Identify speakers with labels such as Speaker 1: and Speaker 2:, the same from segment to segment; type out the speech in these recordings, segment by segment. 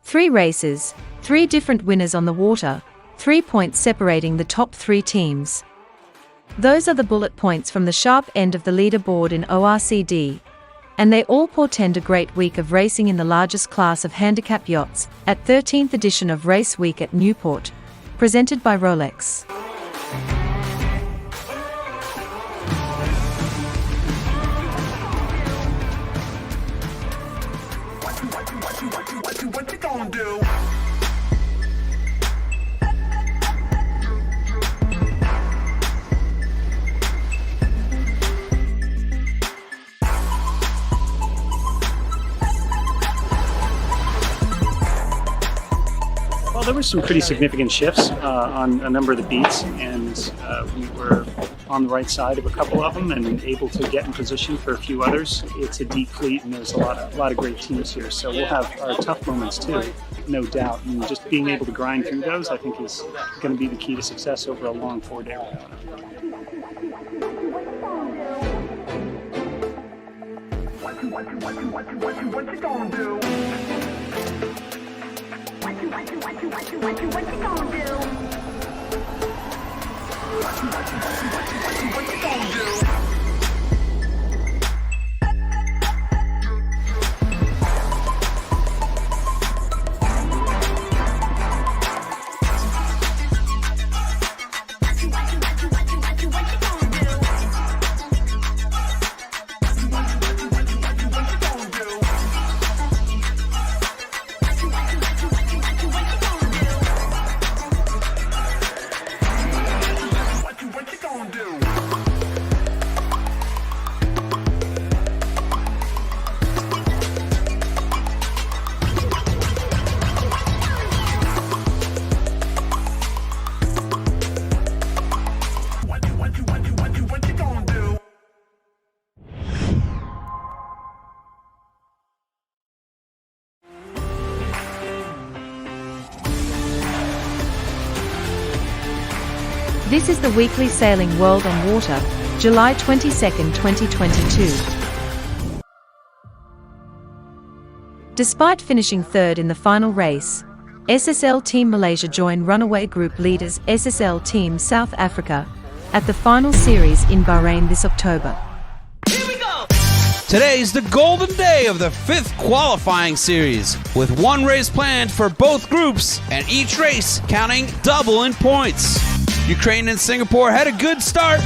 Speaker 1: 3 races, 3 different winners on the water, 3 points separating the top 3 teams. Those are the bullet points from the sharp end of the leaderboard in ORCD, and they all portend a great week of racing in the largest class of handicap yachts at 13th edition of Race Week at Newport, presented by Rolex.
Speaker 2: What you gonna do?
Speaker 3: Well, there were some pretty significant shifts on a number of the beats, and we were on the right side of a couple of them and able to get in position for a few others. It's a deep fleet, and there's a lot of great teams here, so we'll have our tough moments too, no doubt. And just being able to grind through those, I think, is going to be the key to success over a long 4-day run.
Speaker 2: What you gonna do? What you gonna do? What you gonna do?
Speaker 1: This is the Weekly Sailing World on Water, July 22, 2022. Despite finishing third in the final race, SSL Team Malaysia joined runaway group leaders SSL Team South Africa at the final series in Bahrain this October.
Speaker 4: Today's the golden day of the 5th qualifying series, with 1 race planned for both groups and each race counting double in points. Ukraine and Singapore had a good start.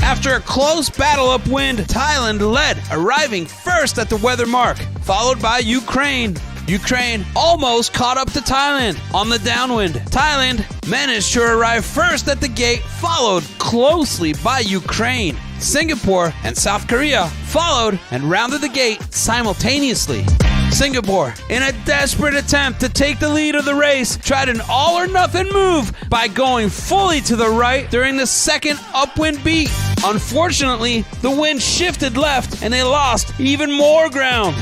Speaker 4: After a close battle upwind, Thailand led, arriving first at the weather mark, followed by Ukraine. Ukraine almost caught up to Thailand on the downwind. Thailand managed to arrive first at the gate, followed closely by Ukraine. Singapore and South Korea followed and rounded the gate simultaneously. Singapore, in a desperate attempt to take the lead of the race, tried an all-or-nothing move by going fully to the right during the second upwind beat. Unfortunately, the wind shifted left and they lost even more ground.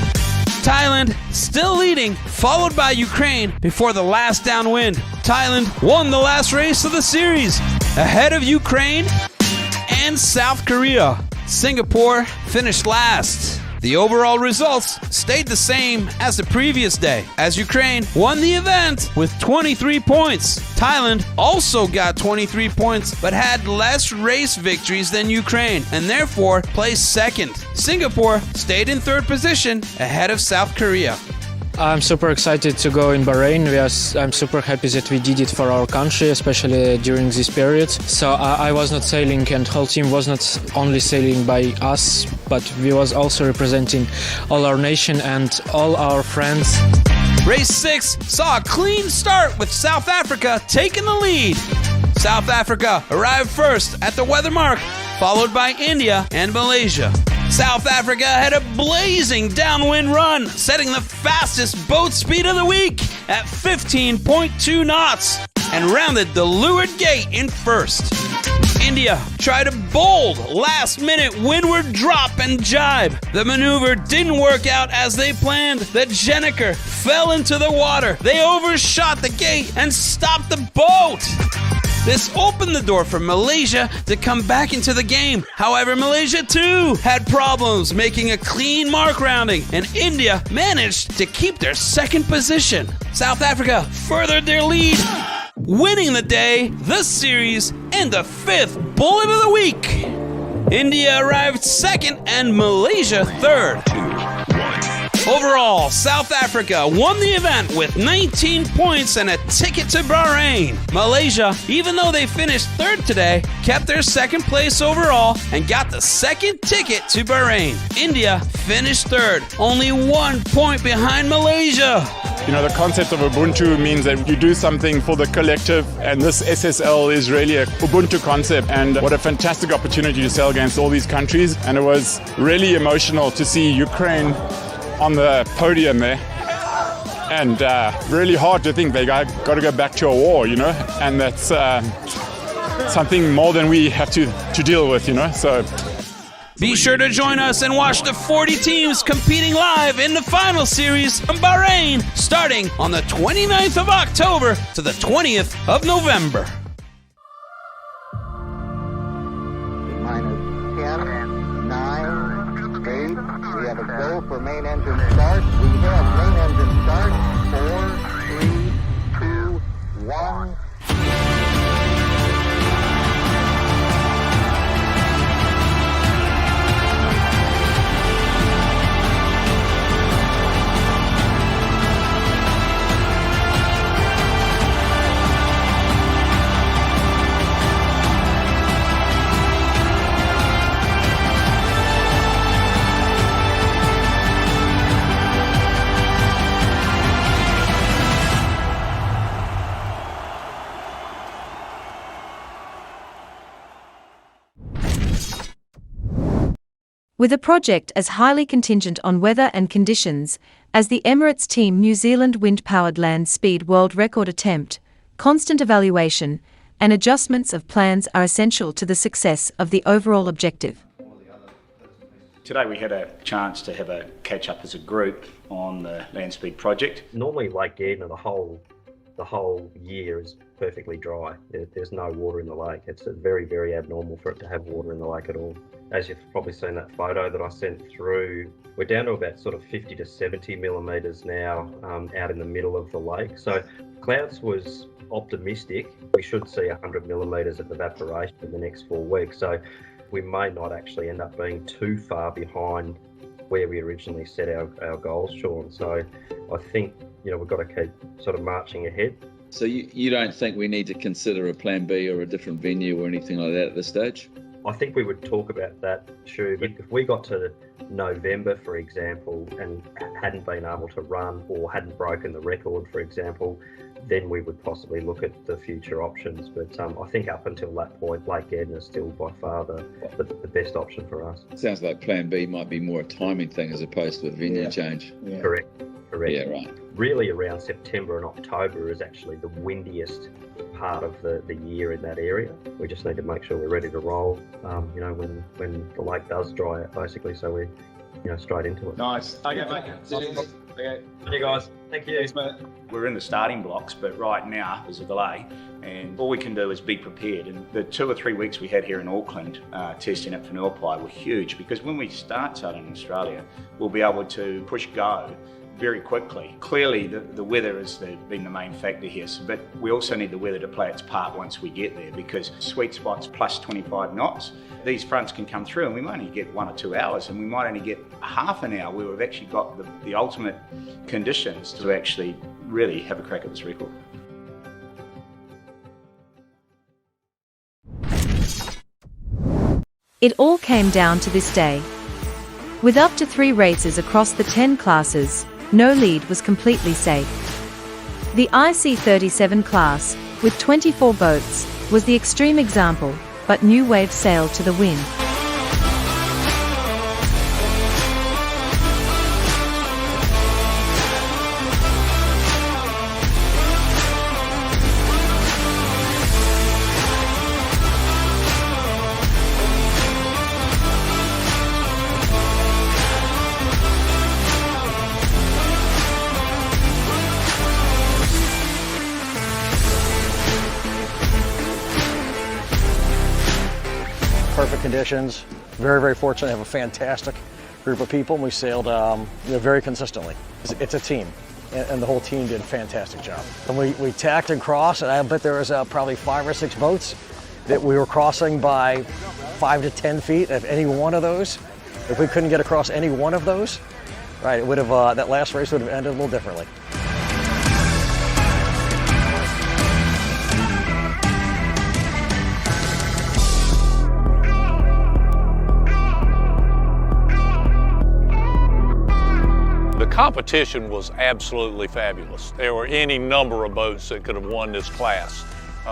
Speaker 4: Thailand still leading, followed by Ukraine before the last downwind. Thailand won the last race of the series, ahead of Ukraine and South Korea. Singapore finished last. The overall results stayed the same as the previous day, as Ukraine won the event with 23 points. Thailand also got 23 points, but had less race victories than Ukraine, and therefore placed second. Singapore stayed in third position, ahead of South Korea.
Speaker 5: I'm super excited to go in Bahrain. I'm super happy that we did it for our country, especially during this period. So I was not sailing, and whole team was not only sailing by us, but we was also representing all our nation and all our friends.
Speaker 4: Race 6 saw a clean start with South Africa taking the lead. South Africa arrived first at the weather mark, followed by India and Malaysia. South Africa had a blazing downwind run, setting the fastest boat speed of the week at 15.2 knots and rounded the leeward gate in first. India tried a bold last-minute windward drop and jibe. The maneuver didn't work out as they planned. The Jenniker fell into the water. They overshot the gate and stopped the boat. This opened the door for Malaysia to come back into the game. However, Malaysia too had problems making a clean mark rounding, and India managed to keep their second position. South Africa furthered their lead, winning the day, the series, and the fifth bullet of the week. India arrived second and Malaysia third. Overall, South Africa won the event with 19 points and a ticket to Bahrain. Malaysia, even though they finished third today, kept their second place overall and got the second ticket to Bahrain. India finished third, only 1 point behind Malaysia.
Speaker 6: You know, the concept of Ubuntu means that you do something for the collective, and this SSL is really a Ubuntu concept, and what a fantastic opportunity to sail against all these countries. And it was really emotional to see Ukraine on the podium there, and really hard to think they got to go back to a war, you know, and that's something more than we have to deal with, you know. So
Speaker 4: be sure to join us and watch the 40 teams competing live in the final series from Bahrain, starting on the 29th of October to the 20th of November.
Speaker 7: Minus 10, 9, 8. We have a go for main engine start. We have main engine start. 4, 3, 2, 1.
Speaker 1: With a project as highly contingent on weather and conditions as the Emirates Team New Zealand wind-powered land speed world record attempt, constant evaluation and adjustments of plans are essential to the success of the overall objective.
Speaker 8: Today we had a chance to have a catch-up as a group on the land speed project.
Speaker 9: Normally Lake Edna, the whole year is perfectly dry. There's no water in the lake. It's very, very abnormal for it to have water in the lake at all. As you've probably seen that photo that I sent through, we're down to about sort of 50 to 70 millimetres now out in the middle of the lake. So Clouds was optimistic. We should see 100 millimetres of evaporation in the next 4 weeks. So we may not actually end up being too far behind where we originally set our goals, Sean. So I think, you know, we've got to keep sort of marching ahead.
Speaker 10: So you don't think we need to consider a plan B or a different venue or anything like that at this stage?
Speaker 9: I think we would talk about that, Shu. If we got to November, for example, and hadn't been able to run or hadn't broken the record, for example, then we would possibly look at the future options. But I think up until that point, Lake Edna is still by far the best option for us.
Speaker 10: Sounds like plan B might be more a timing thing as opposed to a venue change.
Speaker 9: Yeah. Correct.
Speaker 10: Yeah, right.
Speaker 9: Really around September and October is actually the windiest part of the year in that area. We just need to make sure we're ready to roll, you know, when the lake does dry out, basically, so we're, you know, straight into it.
Speaker 6: Nice. Okay, mate.
Speaker 9: Okay. You guys. Thank you.
Speaker 6: Thanks, mate.
Speaker 8: We're in the starting blocks, but right now there's a delay, and all we can do is be prepared. And the 2 or 3 weeks we had here in Auckland testing it for Newport were huge, because when we start sailing in Australia, we'll be able to push go very quickly. Clearly the weather has been the main factor here, but we also need the weather to play its part once we get there, because sweet spot's plus 25 knots. These fronts can come through and we might only get 1 or 2 hours, and we might only get half an hour where we've actually got the ultimate conditions to actually really have a crack at this record.
Speaker 1: It all came down to this day. With up to 3 races across the 10 classes, no lead was completely safe. The IC37 class, with 24 boats, was the extreme example, but New Wave sailed to the win.
Speaker 11: conditions. Very, very fortunate to have a fantastic group of people, and we sailed very consistently. It's a team, and the whole team did a fantastic job. And we tacked and crossed, and I bet there was probably 5 or 6 boats that we were crossing by 5 to 10 feet. If any one of those, if we couldn't get across any one of those, right, it would have that last race would have ended a little differently.
Speaker 12: The competition was absolutely fabulous. There were any number of boats that could have won this class.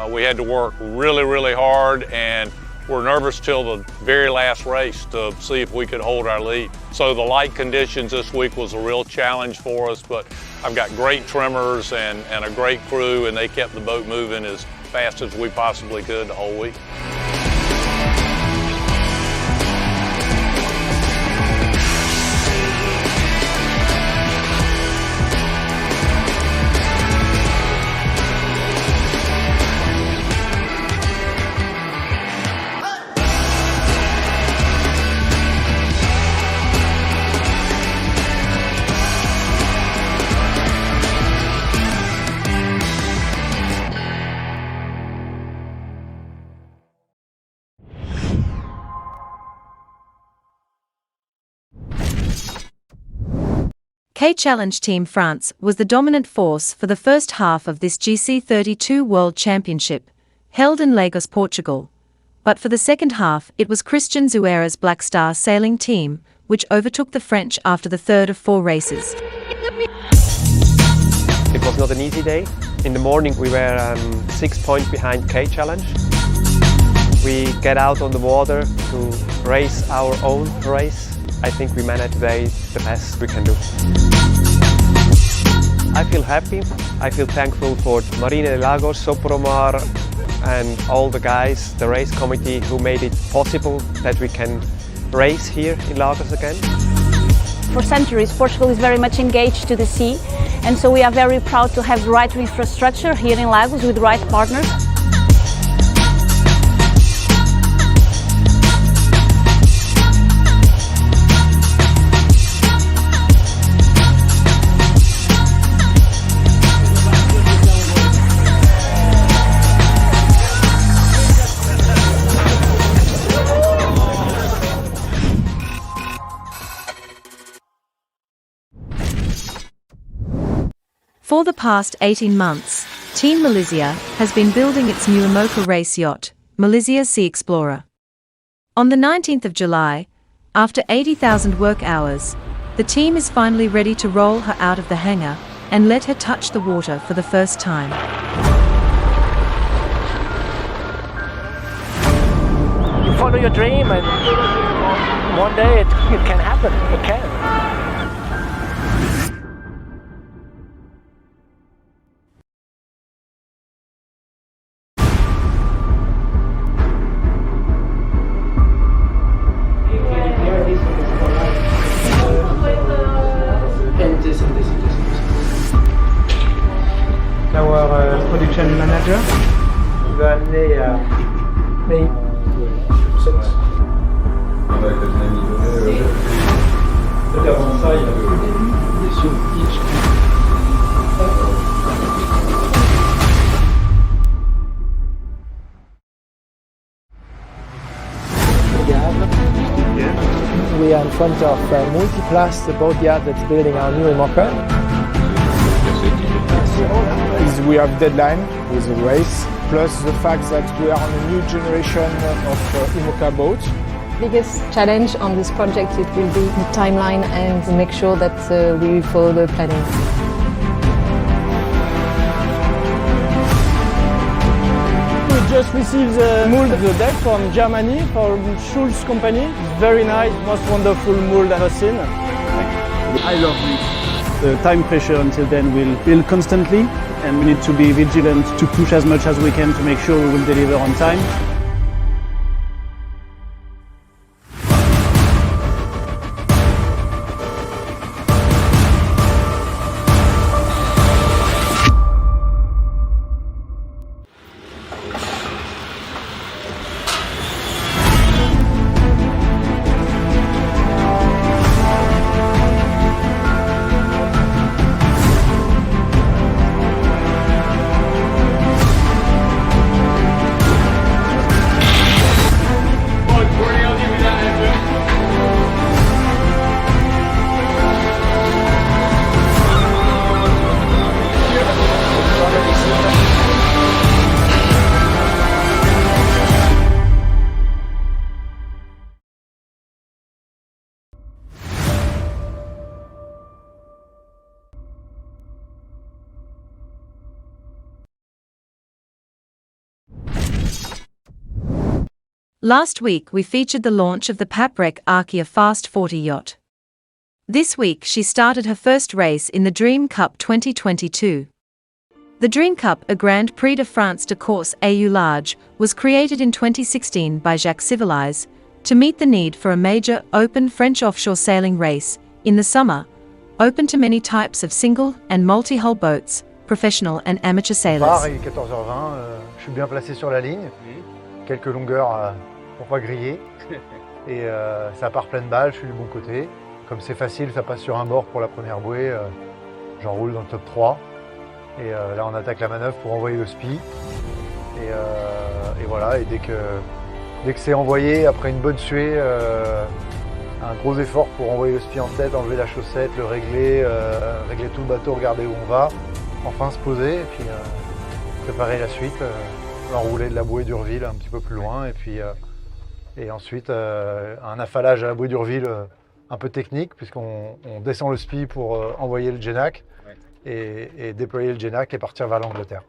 Speaker 12: We had to work really, really hard, and we're nervous till the very last race to see if we could hold our lead. So the light conditions this week was a real challenge for us, but I've got great trimmers and a great crew, and they kept the boat moving as fast as we possibly could the whole week.
Speaker 1: K-Challenge Team France was the dominant force for the first half of this GC32 World Championship, held in Lagos, Portugal. But for the second half, it was Christian Zuerrer's Black Star sailing team, which overtook the French after the third of 4 races.
Speaker 13: It was not an easy day. In the morning we were 6 points behind K-Challenge. We get out on the water to race our own race. I think we managed today the best we can do. I feel happy. I feel thankful for Marina de Lagos, Sopromar and all the guys, the race committee who made it possible that we can race here in Lagos again.
Speaker 14: For centuries, Portugal is very much engaged to the sea, and so we are very proud to have the right infrastructure here in Lagos with the right partners.
Speaker 1: For the past 18 months, Team Malaysia has been building its new Imoca race yacht, Malaysia Sea Explorer. On the 19th of July, after 80,000 work hours, the team is finally ready to roll her out of the hangar and let her touch the water for the first time.
Speaker 15: You follow your dream, and one day it can happen. It can.
Speaker 16: Our production manager va amener à avant ça, il y a des sous-pitch. We are in front of Multiplast, the boatyard that's building our new Imoca. We have deadline with the race, plus the fact that we are on a new generation of Imoca boats.
Speaker 17: Biggest challenge on this project it will be the timeline and make sure that we follow the planning.
Speaker 16: We just received the mold of the deck from Germany, from Schulz company. It's very nice, most wonderful mold I've ever seen. I love this. The time pressure until then will build constantly, and we need to be vigilant to push as much as we can to make sure we will deliver on time.
Speaker 1: Last week we featured the launch of the Paprec Archaea Fast 40 yacht. This week she started her first race in the Dream Cup 2022. The Dream Cup, a Grand Prix de France de course au large, was created in 2016 by Jacques Civilise to meet the need for a major, open French offshore sailing race in the summer, open to many types of single and multi-hull boats, professional and amateur sailors.
Speaker 18: Pareil, 14h20, je suis bien placé sur la ligne, quelques longueurs pour pas griller, et ça part pleine balle, je suis du bon côté. Comme c'est facile, ça passe sur un bord pour la première bouée, j'enroule dans le top 3. Et là on attaque la manœuvre pour envoyer le spi. Et voilà, et dès que c'est envoyé, après une bonne suée, un gros effort pour envoyer le spi en tête, enlever la chaussette, le régler, régler tout le bateau, regarder où on va, enfin se poser et puis préparer la suite, l'enrouler de la bouée d'Urville un petit peu plus loin et ensuite un affalage à la bouée d'Urville un peu technique puisqu'on descend le spi pour envoyer le Genac et déployer le Genac et partir vers l'Angleterre.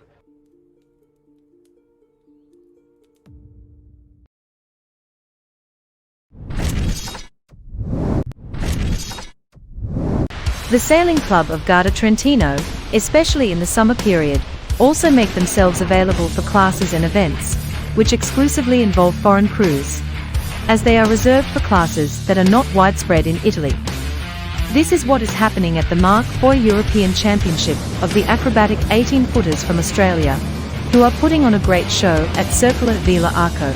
Speaker 1: The sailing club of Garda Trentino, especially in the summer period, also make themselves available for classes and events, which exclusively involve foreign crews, as they are reserved for classes that are not widespread in Italy. This is what is happening at the Mark IV European Championship of the acrobatic 18-footers from Australia, who are putting on a great show at Circular Vela Arco.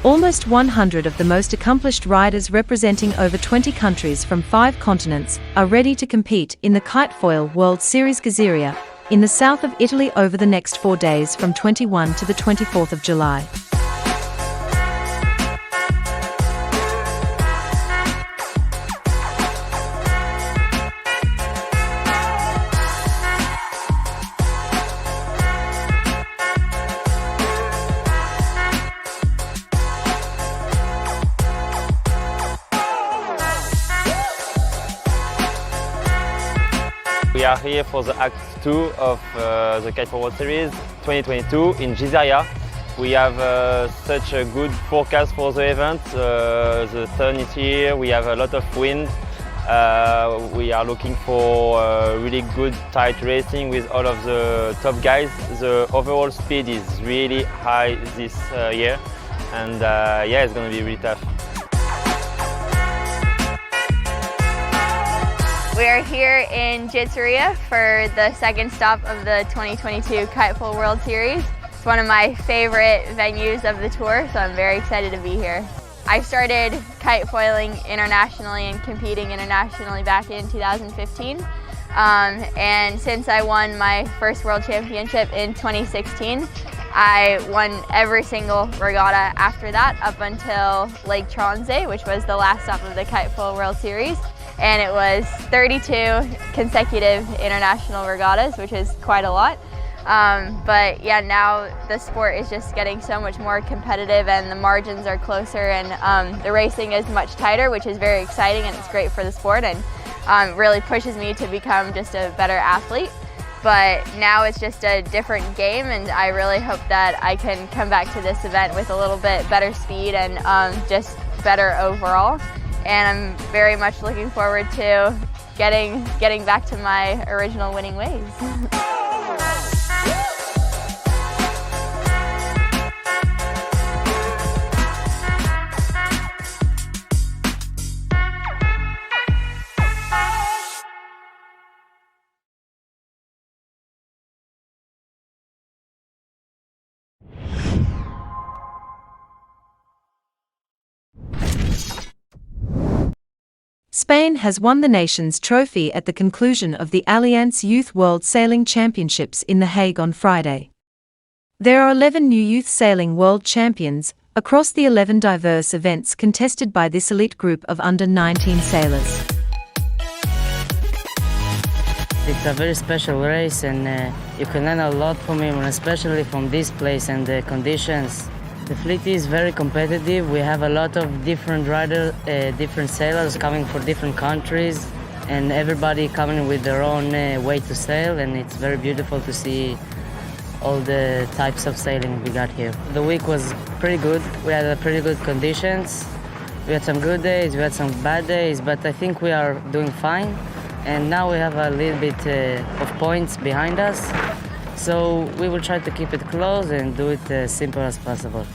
Speaker 1: Almost 100 of the most accomplished riders representing over 20 countries from 5 continents are ready to compete in the Kitefoil World Series Gazzeria in the south of Italy over the next 4 days from 21 to the 24th of July.
Speaker 19: We are here for the Act 2 of the Kitefoil World Series 2022 in Gazzeria. We have such a good forecast for the event. The sun is here, we have a lot of wind. We are looking for really good tight racing with all of the top guys. The overall speed is really high this year and yeah, it's going to be really tough.
Speaker 20: We are here in Gazzeria for the second stop of the 2022 Kitefoil World Series. It's one of my favorite venues of the tour, so I'm very excited to be here. I started kitefoiling internationally and competing internationally back in 2015. And since I won my first World Championship in 2016, I won every single regatta after that up until Lake Tronze, which was the last stop of the Kitefoil World Series. And it was 32 consecutive international regattas, which is quite a lot. But yeah, now the sport is just getting so much more competitive and the margins are closer and the racing is much tighter, which is very exciting and it's great for the sport and really pushes me to become just a better athlete. But now it's just a different game and I really hope that I can come back to this event with a little bit better speed and just better overall. And I'm very much looking forward to getting back to my original winning ways.
Speaker 1: Spain has won the nation's trophy at the conclusion of the Allianz Youth World Sailing Championships in The Hague on Friday. There are 11 new youth sailing world champions across the 11 diverse events contested by this elite group of under-19 sailors.
Speaker 21: It's a very special race and you can learn a lot from him, especially from this place and the conditions. The fleet is very competitive. We have a lot of different riders, different sailors coming from different countries, and everybody coming with their own way to sail, and it's very beautiful to see all the types of sailing we got here. The week was pretty good. We had pretty good conditions. We had some good days, we had some bad days, but I think we are doing fine. And now we have a little bit of points behind us. So we will try to keep it close and do it as simple as possible.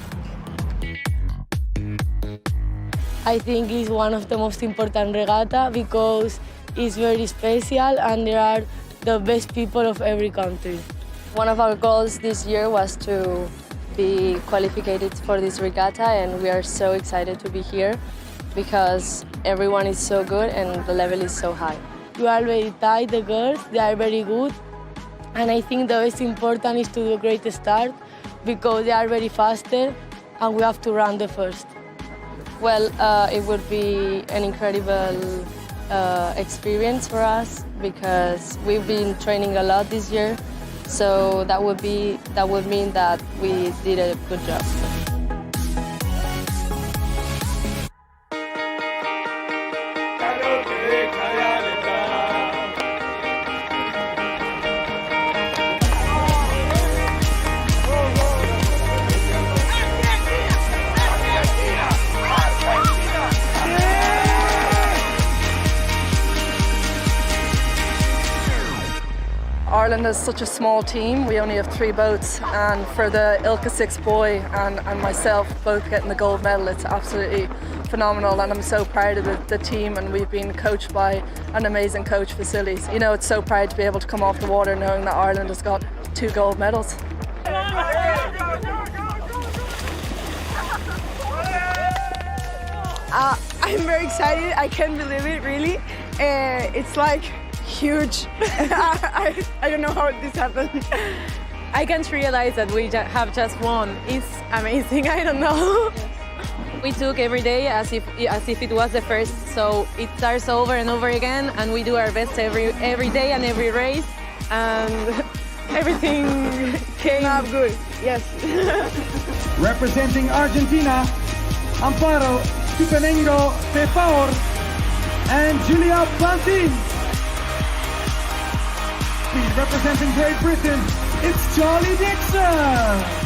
Speaker 22: I think it's one of the most important regatta because it's very special and there are the best people of every country.
Speaker 17: One of our goals this year was to be qualified for this regatta, and we are so excited to be here because everyone is so good and the level is so high.
Speaker 22: We are very tight, the girls, they are very good. And I think the most important is to do a great start because they are very faster and we have to run the first.
Speaker 17: Well, it would be an incredible experience for us because we've been training a lot this year. So that would mean that we did a good job.
Speaker 23: Ireland is such a small team. We only have 3 boats, and for the Ilka 6 boy and myself both getting the gold medal, it's absolutely phenomenal, and I'm so proud of the team, and we've been coached by an amazing coach, Vasilis. You know, it's so proud to be able to come off the water knowing that Ireland has got 2 gold medals.
Speaker 24: I'm very excited. I can't believe it, really. It's like huge. I don't know how this happened.
Speaker 22: I can't realize that we have just won. It's amazing. I don't know. We took every day as if it was the first, so it starts over and over again, and we do our best every day and every race, and everything came out good. Yes.
Speaker 25: Representing Argentina, Amparo Tupenengo Pefaor and Julia Plantin. Representing Great Britain, it's Charlie Dixon.